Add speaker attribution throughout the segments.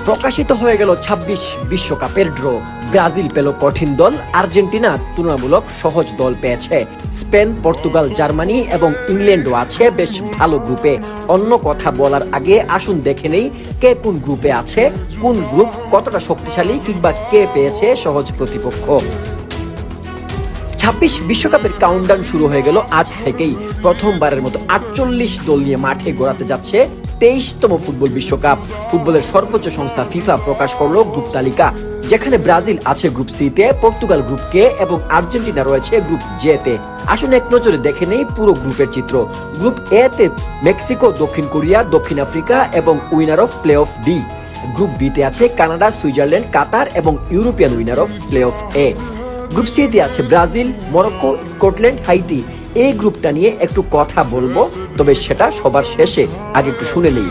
Speaker 1: প্রকাশিত হয়ে গেল ২৬ বিশ্বকাপের ড্র। ব্রাজিল পেল কঠিন দল, আর্জেন্টিনা তুলনামূলক সহজ দল পেয়েছে। স্পেন, পর্তুগাল, জার্মানি এবং ইংল্যান্ডও আছে বেশ ভালো গ্রুপে। অন্য কথা বলার আগে আসুন দেখে নেই কে কোন গ্রুপে আছে, কোন গ্রুপ কতটা শক্তিশালী কিংবা কে পেয়েছে সহজ প্রতিপক্ষ। ২৬ বিশ্বকাপের কাউন্টডাউন শুরু হয়ে গেল আজ থেকেই। প্রথমবারের মতো ৪৮ দল নিয়ে মাঠে গড়াতে যাচ্ছে ২৩তম ফুটবল বিশ্বকাপ। ফুটবলের সর্বোচ্চ সংস্থা ফিফা প্রকাশ করলো গ্রুপ তালিকা, যেখানে ব্রাজিল আছে গ্রুপ সি তে, পর্তুগাল গ্রুপ কে এবং আর্জেন্টিনা রয়েছে গ্রুপ জে তে। আসুন এক নজরে দেখে নেই পুরো গ্রুপের চিত্র। গ্রুপ এ তে মেক্সিকো, দক্ষিণ কোরিয়া, দক্ষিণ আফ্রিকা এবং winner of play off D. Group B তে আছে কানাডা, সুইজারল্যান্ড, কাতার এবং European winner of play off A. Group C তে আছে ব্রাজিল, মরক্কো, স্কটল্যান্ড, হাইতি। এই গ্রুপটা নিয়ে একটু কথা বলবো, তবে সেটা সবার শেষে। আগে একটু শুনে নেই।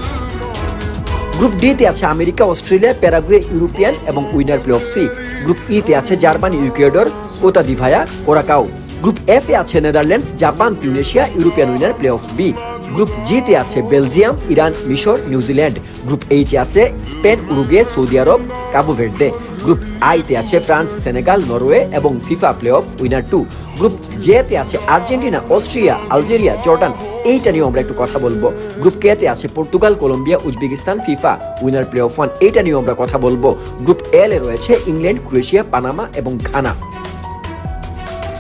Speaker 1: গ্রুপ ডি তে আছে আমেরিকা, অস্ট্রেলিয়া, প্যারাগুয়ে, ইউরোপিয়ান এবং winner play off C. Group E তে আছে Germany, Ecuador, Côte d'Ivoire, Curaçao. Group F এ আছে Netherlands, Japan, Tunisia, European winner play off B. Group G তে আছে বেলজিয়াম, ইরান, মিশর, নিউজিল্যান্ড। গ্রুপ এইচ এ আছে Spain, Uruguay, Saudi Arab, Cabo Verde. Group I তে আছে ফ্রান্স, সেনেগাল, নরওয়ে এবং FIFA play off winner 2। Group J তে আছে আর্জেন্টিনা, অস্ট্রিয়া, আলজেরিয়া, জর্ডান। এইটা নিয়ে আমরা একটু কথা বলবো। গ্রুপ কে তে আছে Portugal, Colombia, Uzbekistan, FIFA winner play off 1। এইটা নিয়ে আমরা কথা বলবো। গ্রুপ এল এ রয়েছে ইংল্যান্ড, ক্রোয়েশিয়া, পানামা এবং ঘানা।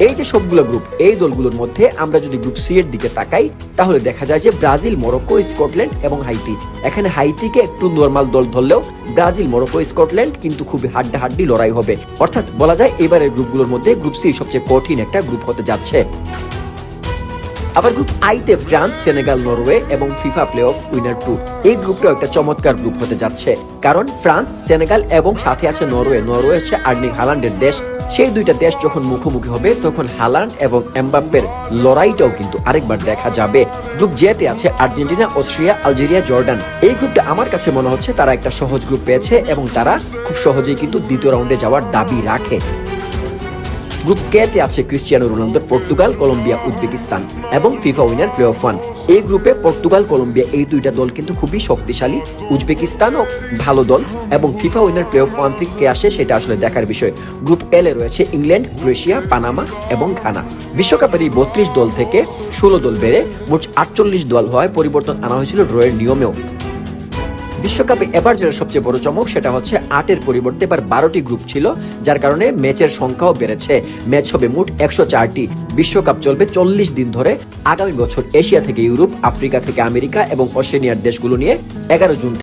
Speaker 1: এই যে সবগুলো গ্রুপ, এই দলগুলোর মধ্যে আমরা যদি গ্রুপ সি এর দিকে তাকাই, তাহলে দেখা যায় যে ব্রাজিল, মরক্কো, স্কটল্যান্ড এবং হাইতি। এখানে হাইতিকে একটু নরমাল দল ধরলেও ব্রাজিল, মরক্কো, স্কটল্যান্ড কিন্তু খুবই হাড্ডাহাড্ডি লড়াই হবে। অর্থাৎ বলা যায় এবারের গ্রুপগুলোর মধ্যে গ্রুপ সি সবচেয়ে কঠিন একটা গ্রুপ হতে যাচ্ছে। আবার গ্রুপ আই তে ফ্রান্স, সেনেগাল, নরওয়ে এবং ফিফা প্লে অফ উইনার 2। এই গ্রুপটাও একটা চমৎকার গ্রুপ হতে যাচ্ছে, কারণ ফ্রান্স, সেনেগাল এবং সাথে আছে নরওয়ে। নরওয়ে হচ্ছে আর্লিং হালান্ডের দেশ। সেই দুইটা দেশ যখন মুখোমুখি হবে, তখন হালান্ড এবং এমবাপ্পের লড়াইটাও কিন্তু আরেকবার দেখা যাবে। গ্রুপ জে তে আছে আর্জেন্টিনা, অস্ট্রিয়া, আলজেরিয়া, জর্ডান। এই গ্রুপটা আমার কাছে মনে হচ্ছে তারা একটা সহজ গ্রুপ পেয়েছে এবং তারা খুব সহজেই কিন্তু দ্বিতীয় রাউন্ডে যাওয়ার দাবি রাখে। গ্রুপ কে তে আছে ক্রিস্টিয়ানো রোনালদোর পর্তুগাল, কলম্বিয়া, উজবেকিস্তান এবং ফিফা উইনার প্লে অফ 1। এই গ্রুপে পর্তুগাল, কলম্বিয়া এই দুইটা দল কিন্তু খুবই শক্তিশালী। উজবেকিস্তানও ভালো দল এবং ফিফা উইনার প্লে অফ 1 থেকে কে আসে সেটা আসলে দেখার বিষয়। গ্রুপ এল এ রয়েছে ইংল্যান্ড, ক্রোয়েশিয়া, পানামা এবং ঘানা। বিশ্বকাপের এই ৩২ দল থেকে ১৬ দল বেড়ে মোট ৪৮ দল হওয়ায় পরিবর্তন আনা হয়েছিল ড্রয়ের নিয়মেও। বিশ্বকাপে এবার যেটা সবচেয়ে বড় চমক, সেটা হচ্ছে ৮-এর পরিবর্তে এবার ১২টি গ্রুপ ছিল, যার কারণে ম্যাচের সংখ্যাও বেড়েছে। ম্যাচ হবে মোট ১০৪টি। বিশ্বকাপ চলবে ৪০ দিন ধরে। আগামী বছর এশিয়া থেকে ইউরোপ, আফ্রিকা থেকে আমেরিকা এবং অস্ট্রেলিয়ার দেশগুলো নিয়ে ১১ জুন